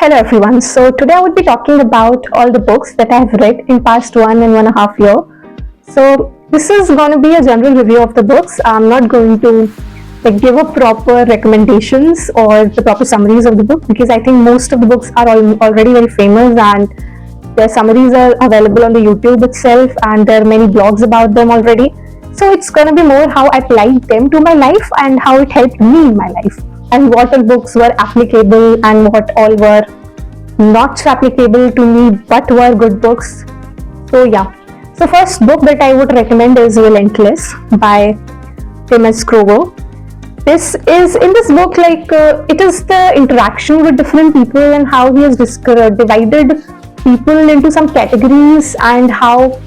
Hello everyone. So today I would be talking about all the books that I have read in past 1.5 year. So this is going to be a general review of the books. I'm not going to give a proper recommendations or the proper summaries of the book because I think most of the books are already very famous and their summaries are available on the YouTube itself and there are many blogs about them already. So it's going to be more how I applied them to my life and how it helped me in my life and what all books were applicable and what all were not applicable to me but were good books. So yeah. So first book that I would recommend is Relentless by Tim S. Grover. This is in this book it is the interaction with different people and how he has divided people into some categories and how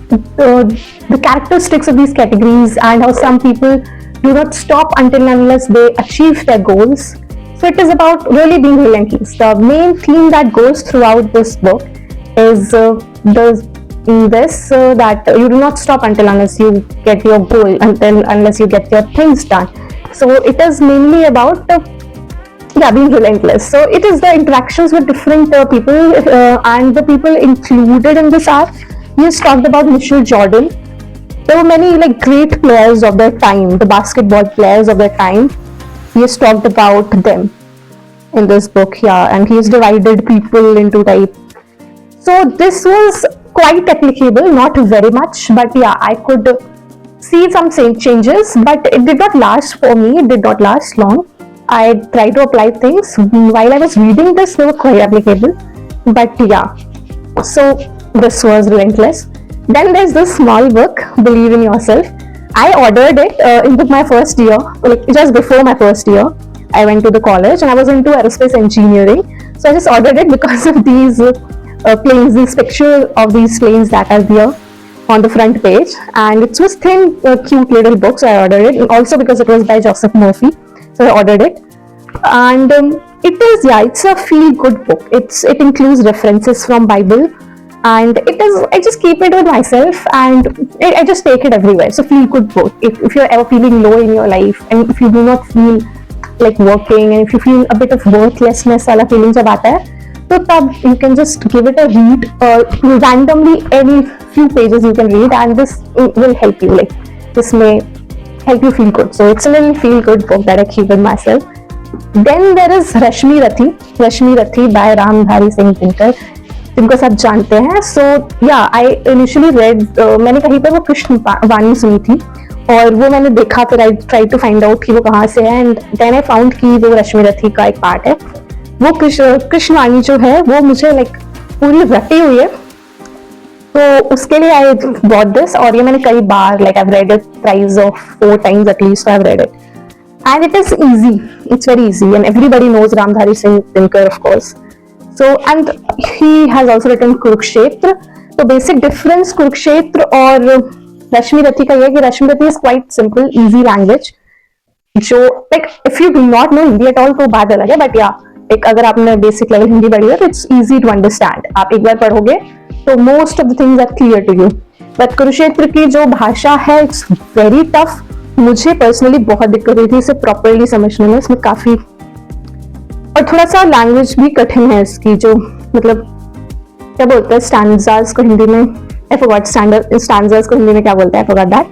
the characteristics of these categories and how some people do not stop until unless they achieve their goals. So it is about really being relentless. The main theme that goes throughout this book is that you do not stop until unless you get your goal, unless you get your things done. So it is mainly about being relentless. So it is the interactions with different people and the people included in this arc. He has talked about Michael Jordan. There were many great players of their time, the basketball players of their time. He has talked about them in this book, and he has divided people into type. So this was quite applicable, not very much, but I could see some changes, but it did not last for me. It did not last long. I tried to apply things while I was reading this; they were quite applicable, but so this was Relentless. Then there's this small book, Believe in Yourself. I ordered it in my first year, just before my first year. I went to the college and I was into aerospace engineering. So I just ordered it because of these planes, these pictures of these planes that are there on the front page. And it was thin, cute little book, so I ordered it. And also because it was by Joseph Murphy, so I ordered it. And it's a feel-good book. It includes references from Bible. And I just keep it with myself and I just take it everywhere. So feel good book. If you're ever feeling low in your life and if you do not feel like working and if you feel a bit of worthlessness wala feelings jab aata hai, so tab you can just give it a read or randomly any few pages you can read and this will help you. This may help you feel good. So it's a little feel good book that I keep with myself. Then there is Rashmi Rathi by Ramdhari Singh Dinkar, जिनको सब जानते हैं. सो आई initially red, मैंने कहीं पर वो कृष्ण वाणी सुनी थी और वो मैंने देखा, फिर I try to find out कि वो कहाँ से है एंड देन आई फाउंड कि वो रश्मि रथी का एक पार्ट है. वो कृष्ण वाणी जो है वो मुझे पूरी रटी हुई है, तो उसके लिए आई बॉट दिस और ये मैंने कई बार I have read it thrice और 4 times at least. I have read it and it is easy. It's very easy and everybody knows Ramdhari Singh Dinkar, of course. So and he has also written Kurukshetra. So basic difference Kurukshetra और Rashmi Rathi का ये कि Rashmi Rathi is quite simple, easy language. जो if you do not know Hindi at all तो बात अलग है, but अगर आपने basic level हिंदी पढ़ी है तो it's easy to understand. आप एक बार पढ़ोगे तो most of the things are clear to you. But Kurukshetra की जो भाषा है it's very tough. मुझे personally बहुत दिक्कत हुई थी इसे properly समझने में. इसमें काफी और थोड़ा सा लैंग्वेज भी कठिन है इसकी, जो क्या बोलते हैं स्टैंजास को हिंदी में, आई फॉरगॉट स्टैंजास को हिंदी में क्या बोलते हैं, आई फॉरगॉट दैट,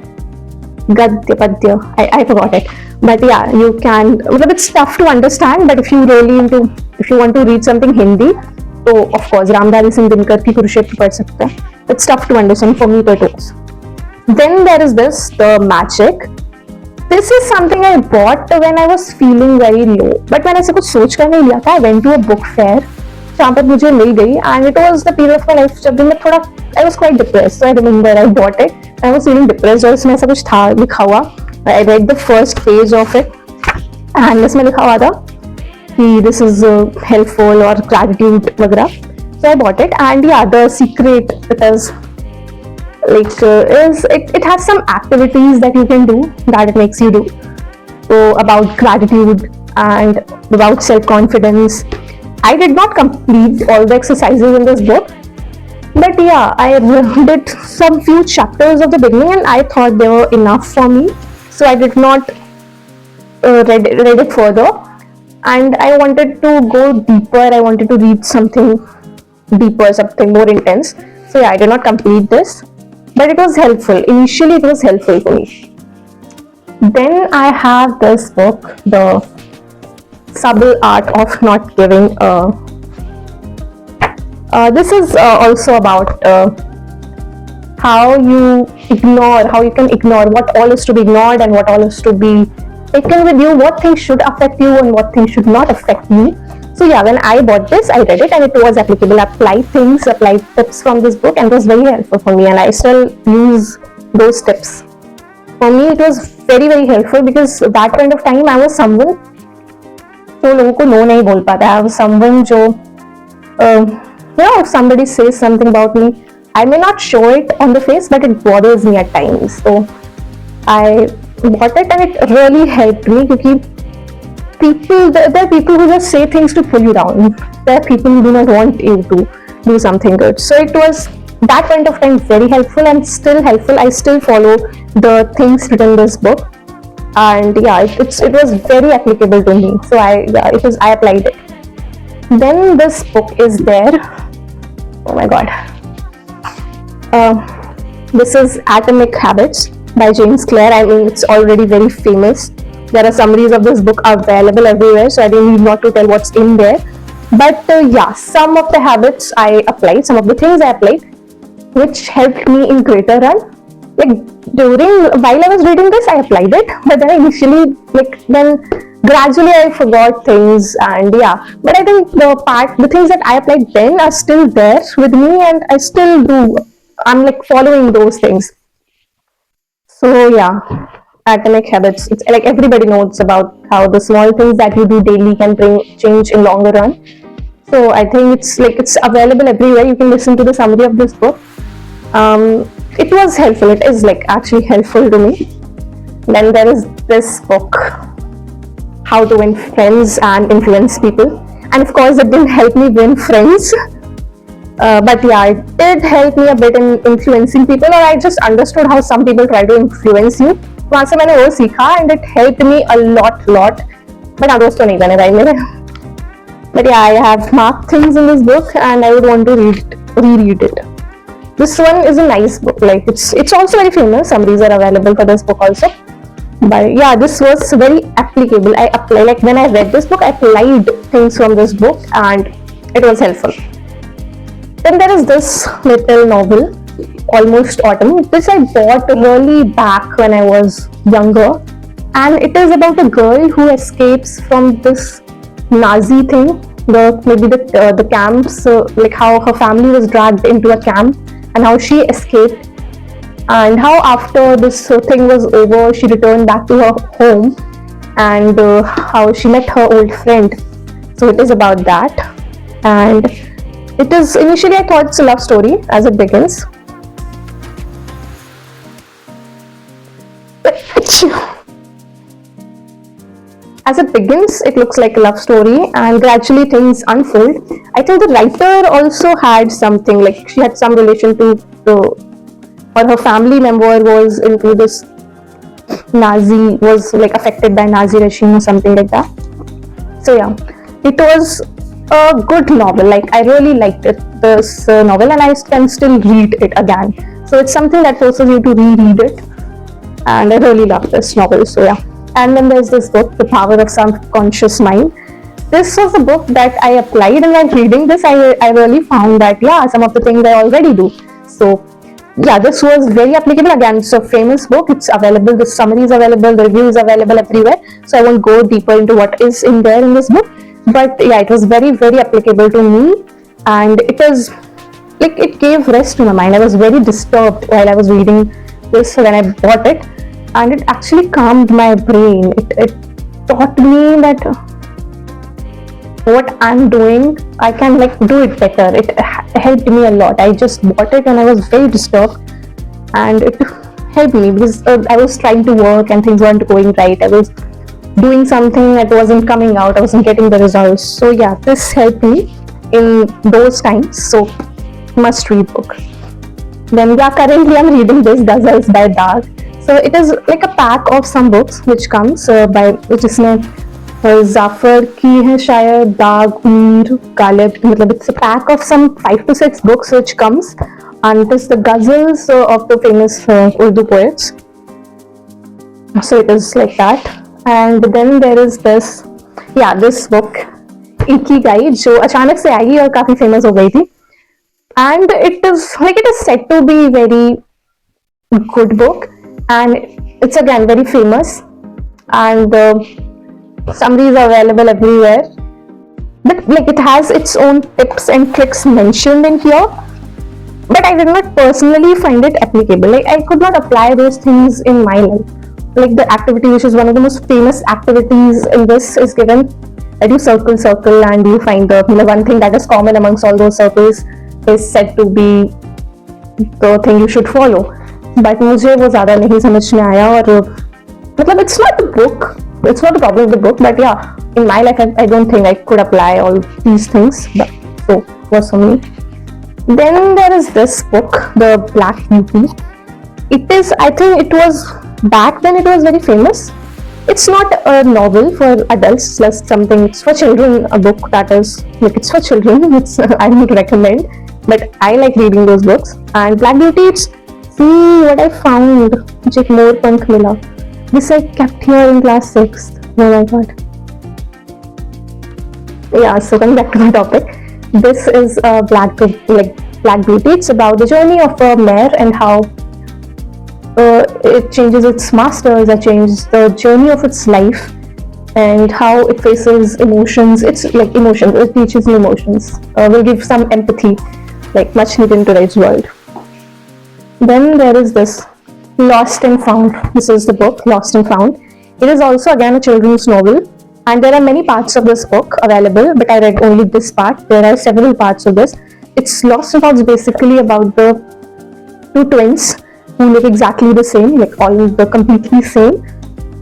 गद्य पद्य, I forgot it, but you can it's tough to understand, but if you want to read something Hindi तो ऑफ कोर्स रामधारी सिंह दिनकर की कुरुक्षेत्र पढ़ सकते हैं. It's tough to understand for me, but it's. Then there is this the magic. This is something I bought when I was feeling very low. But मैंने ऐसे कुछ सोच कर नहीं लिया था. I went to a book fair जहाँ पर मुझे मिल गई and it was the period of my life जब मैं थोड़ा I was quite depressed. So I remember I bought it. I was feeling depressed और इसमें ऐसा कुछ था लिखा हुआ. I read the first page of it and इसमें लिखा हुआ था कि this is helpful or gratitude वगैरह. So I bought it and the secret it is it has some activities that you can do that it makes you do. So about gratitude and about self-confidence. I did not complete all the exercises in this book, but I did some few chapters of the beginning and I thought they were enough for me. So I did not read it further. and I wanted to go deeper. I wanted to read something deeper, something more intense. So yeah, I did not complete this, but it was helpful. Initially, it was helpful for me. Then I have this book, The Subtle Art of Not Giving a. This is also about how you can ignore what all is to be ignored and what all is to be taken with you, what things should affect you and what things should not affect you. So yeah, when I bought this, I read it and it was applicable. I applied tips from this book, and it was very helpful for me, and I still use those tips. For me, it was very very helpful because that point of time I was someone जो लोगों को no नहीं बोल पाता. I was someone जो if somebody says something about me, I may not show it on the face, but it bothers me at times. So I bought it and it really helped me because there are people who just say things to pull you down. There are people who do not want you to do something good. So it was that point of time very helpful and still helpful. I still follow the things written in this book, and yeah, it was very applicable to me. So I applied it. Then this book is there. Oh my god. This is Atomic Habits by James Clear. I mean, it's already very famous. There are summaries of this book available everywhere, so I don't need not to tell what's in there. But yeah, some of the habits I applied, some of the things I applied, which helped me in greater run. While I was reading this, I applied it, but then gradually I forgot things, and yeah. But I think the things that I applied then are still there with me, and I still do. I'm following those things. So yeah, Atomic Habits. It's like everybody knows about how the small things that you do daily can bring change in longer run. So I think it's available everywhere. You can listen to the summary of this book. It was helpful. It is actually helpful to me. Then there is this book, How to Win Friends and Influence People. And of course, it didn't help me win friends. But yeah, it did help me a bit in influencing people, or I just understood how some people try to influence you. वहाँ से मैंने वो सीखा, and it helped me a lot. But others तो नहीं बने भाई मेरे. But yeah, I have marked things in this book, and I would want to reread it. This one is a nice book. It's also very famous. Summaries are available for this book also. But yeah, this was very applicable. When I read this book, I applied things from this book, and it was helpful. Then there is this little novel, Almost Autumn. This I bought really back when I was younger, and it is about a girl who escapes from this Nazi thing. The camps, how her family was dragged into a camp, and how she escaped, and how after this thing was over, she returned back to her home, and how she met her old friend. So it is about that, and it is initially I thought it's a love story as it begins. As it begins, it looks like a love story, and gradually things unfold. I think the writer also had something, she had some relation to or her family member was into this Nazi, was affected by Nazi regime or something like that. So yeah, it was a good novel. I really liked this novel, and I can still read it again. So it's something that forces you to reread it, and I really love this novel. So yeah. And then there's this book, The Power of Subconscious Mind. This was a book that I applied, and while reading this, I really found that yeah, some of the things I already do. So yeah, this was very applicable. Again, it's a famous book. It's available. The summary is available. The review is available everywhere. So I won't go deeper into what is in there in this book. But yeah, it was very, very applicable to me, and it is it gave rest to my mind. I was very disturbed while I was reading this when I bought it, and it actually calmed my brain. It taught me that what I'm doing, I can do it better. It helped me a lot. I just bought it and I was very disturbed, and it helped me because I was trying to work and things weren't going right. I was doing something that wasn't coming out. I wasn't getting the results. So yeah, this helped me in those times. So must read book. Then yeah, currently I'm reading this Ghazals by Daag. So it is a pack of some books which comes by जिसमें जाफर की है शायद, दाग मीर गालिब, मतलब it's a pack of some 5 to 6 books which comes, and it is the ghazals of the famous Urdu poets. So it is like that. And then there is this book Ikigai, जो अचानक से आई और काफी famous हो गई थी. And it is said to be very good book, and it's again very famous, and summaries are available everywhere, but like it has its own tips and tricks mentioned in here, but I did not personally find it applicable. Like I could not apply those things in my life. Like the activity, which is one of the most famous activities in this, is given that you circle and you find the one thing that is common amongst all those circles is said to be the thing you should follow. But मुझे वो ज़्यादा नहीं समझ में आया, और मतलब it's not a book, it's not a problem with the book, but yeah, in my life I don't think I could apply all these things, but so was for me. Then there is this book, The Black Beauty. It is, I think it was, back then it was very famous. It's not a novel for adults, it's just something, it's for children, a book that is, like it's for children, it's I would recommend, but I like reading those books. And Black Beauty, it's, see what I found, मुझे एक मोर पंख मिला. This I kept here in class 6th. Oh my god. Yeah, so coming back to my topic, this is Black Beauty. It's about the journey of a mare and how it changes its masters, it changes the journey of its life, and how it faces emotions. It's like emotions, it teaches you emotions, will give some empathy, like much needed in today's world. Then there is this Lost and Found. This is the book Lost and Found. It is also again a children's novel, and there are many parts of this book available, but I read only this part. There are several parts of this. It's Lost and Found is basically about the two twins who look exactly the same, like all the completely same,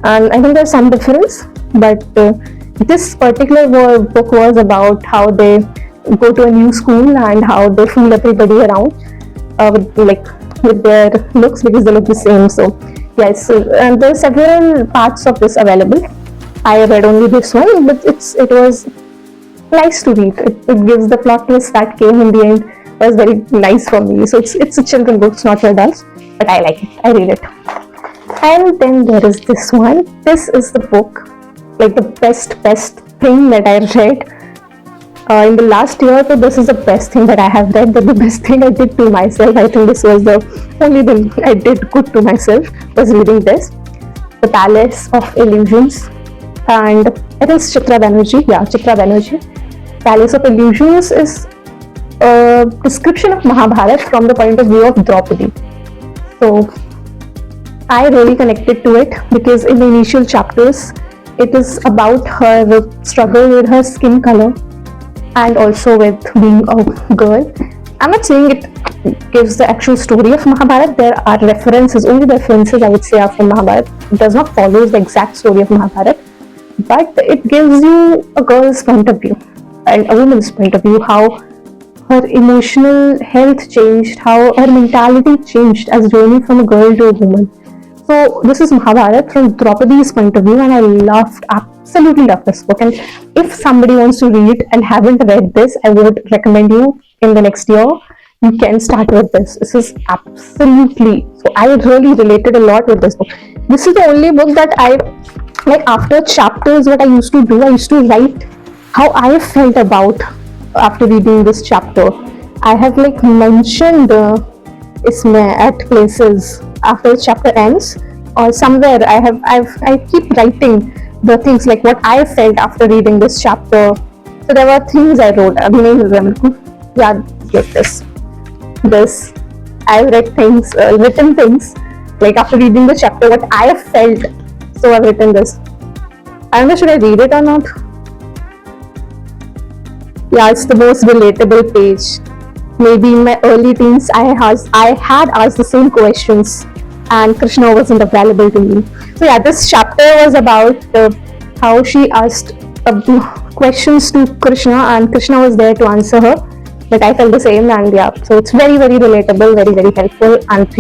and I think there's some difference, but this particular book was about how they go to a new school and how they fool everybody around with their looks, because they look the same. So yes, and there are several parts of this available. I read only this one, but it was nice to read. It gives the plot twist that came in the end was very nice for me. So it's a children book, it's not for adults, but I like it. I read it. And then there is this one. This is the book, like the best thing that I read in the last year. So this is the best thing that I have read, but the best thing I did to myself. I think this was the only thing I did good to myself, was reading this. The Palace of Illusions, and it is Chitra Banerjee. Yeah, Chitra Banerjee. Palace of Illusions is a description of Mahabharata from the point of view of Draupadi. So I really connected to it because in the initial chapters, it is about her struggle with her skin color and also with being a girl. I'm not saying it gives the actual story of Mahabharata. There are references, only the references I would say are from Mahabharata. It does not follow the exact story of Mahabharata, but it gives you a girl's point of view and a woman's point of view, how her emotional health changed, how her mentality changed as a journey from a girl to a woman. So this is Mahabharata from Draupadi's point of view, and I absolutely love this book. And if somebody wants to read and haven't read this, I would recommend you in the next year, you can start with this. This is absolutely, so I really related a lot with this book. This is the only book that I, like after chapters, what I used to do, I used to write how I felt about after reading this chapter. I have like mentioned at places after the chapter ends, or somewhere I keep writing the things like what I felt after reading this chapter. So there were things I wrote. Yeah, like this. I've read things, written things like after reading the chapter what I felt. So I've written this. I don't know, should I read it or not? Yeah, it's the most relatable page. Maybe in my early teens, I had asked the same questions, and Krishna wasn't available to me. So yeah, this chapter was about how she asked questions to Krishna, and Krishna was there to answer her. But I felt the same, and yeah, so it's very, very relatable, very, very helpful, and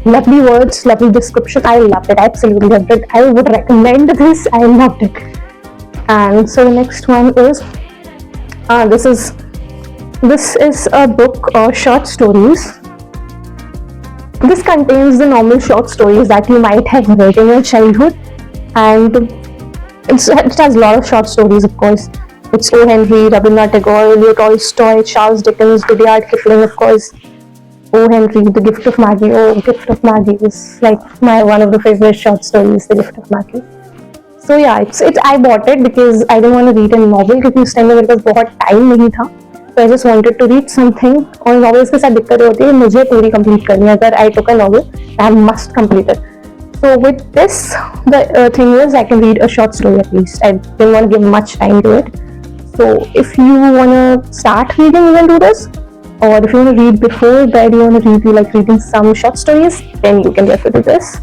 lovely words, lovely description. I loved it. I absolutely loved it. I would recommend this. I loved it. And so the next one is this is a book of short stories. This contains the normal short stories that you might have read in your childhood, and it has a lot of short stories, of course. It's O. Henry, Rabindranath Tagore, Leo Tolstoy, Charles Dickens, Rudyard Kipling, of course. O. Henry, The Gift of Maggie. Oh, Gift of Maggie is like one of the favorite short stories, The Gift of Maggie. So yeah, I bought it because I didn't want to read a novel क्योंकि उस time में मेरे पास बहुत time नहीं था. So I just wanted to read something. और novels के साथ दिक्कत होती है मुझे पूरी complete करनी है. अगर I took a novel, I must complete it. So with this, the thing is I can read a short story at least. I didn't want to give much time to it. So if you want to start reading, you can do this. Or if you want to read before bed, you want to read, you like reading some short stories, then you can refer to this.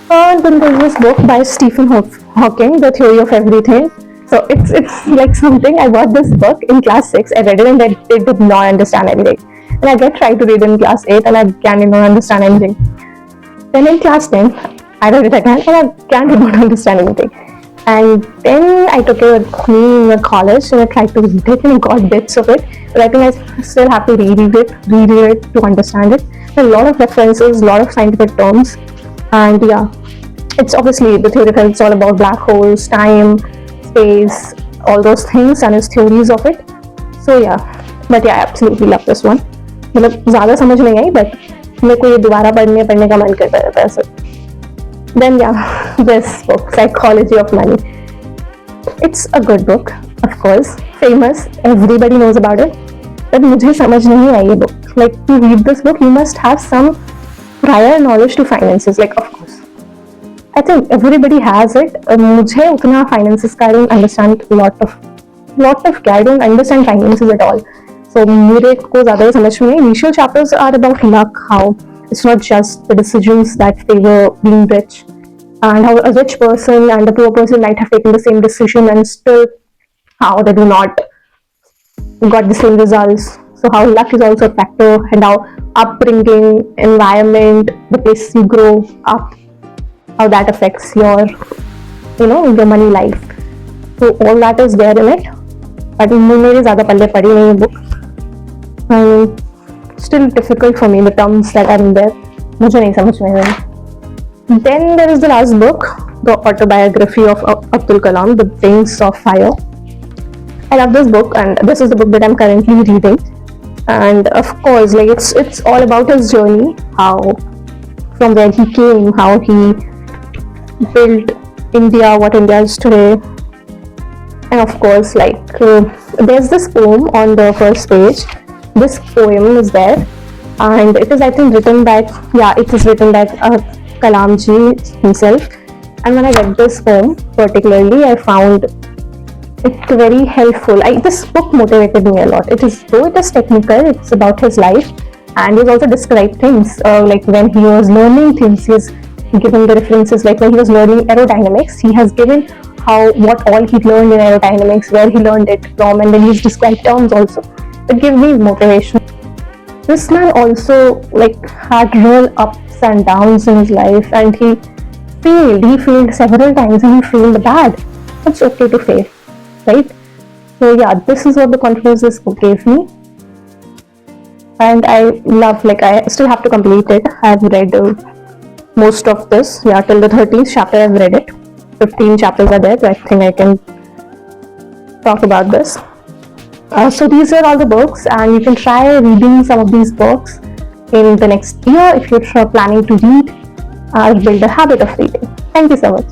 Then there's this book by Stephen Hawking, The Theory of Everything. So it's like something, I bought this book in class 6, I read it and I did not understand anything. And I again tried to read it in class 8 and I again did not understand anything. Then in class 10, I read it again and I again did not understand anything. And then I took it with me in college and I tried to read it and I got bits of it. But I think I still have to reread it to understand it. There are a lot of references, a lot of scientific terms. And yeah, it's obviously the theory of it's all about black holes, time, space, all those things and his theories of it. So yeah, but yeah, I absolutely love this one. मतलब ज़्यादा समझ नहीं आई but मेरे को ये दोबारा पढ़ने का मन करता रहता है ऐसे. Then yeah, this book, Psychology of Money. It's a good book, of course, famous, everybody knows about it. But मुझे समझ नहीं आई ये book. Like to read this book, you must have some prior knowledge to finances. Like of course, I think everybody has it. मुझे उतना finances का I don't understand lot of I don't understand finances at all. So मेरे को ज़्यादा समझ में नहीं. Initial chapters are about luck, how it's not just the decisions that favor being rich, and how a rich person and a poor person might have taken the same decision and still how they do not got the same results. So how luck is also a factor, and how upbringing, environment, the place you grow up, how that affects your your money life. So all that is there in it. But मेरे ज़्यादा पल्ले पड़ी नहीं है book. Still difficult for me, the terms that are in there मुझे नहीं समझ में आए. Then there is the last book, the autobiography of Abdul Kalam, The Wings of Fire. I love this book and this is the book that I'm currently reading. And of course, like it's all about his journey, how from where he came, how he built India, what India is today. And of course, like there's this poem on the first page. This poem is there, and it is I think written by Kalamji himself. And when I read this poem particularly, I found it very helpful. This book motivated me a lot. Though it is technical, it's about his life, and he's also described things like when he was learning things. He's given the references, like when he was learning aerodynamics, he has given what all he learned in aerodynamics, where he learned it from, and then he's described terms also. It gave me motivation. This man also had real ups and downs in his life, and he failed several times and he failed bad. It's okay to fail, right? So yeah, this is what the confidence this book gave me, and I love, I still have to complete it. I've read most of this, till the 13th chapter I've read it. 15 chapters are there, so I think I can talk about this. So these are all the books, and you can try reading some of these books in the next year if you're planning to read or build a habit of reading. Thank you so much.